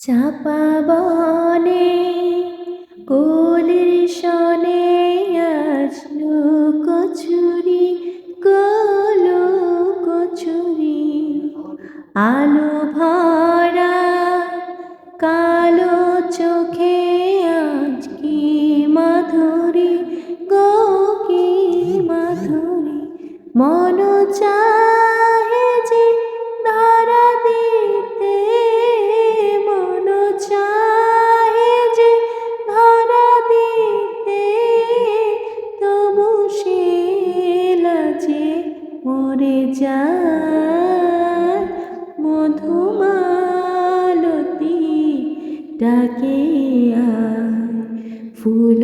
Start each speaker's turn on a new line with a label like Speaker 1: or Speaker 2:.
Speaker 1: চাপা বনে কোলের শনে আজ লুকোচুরি লুকোচুরি আলো ভরা কালো চোখে আজ কি মাধুরী গো কি মাধুরী মন চাহে যে ধরা দিতে মন চাহে যে ধরা দিতে তবু সে লাজে মরে যায় মধুমালতী ডাকে আয় ফুল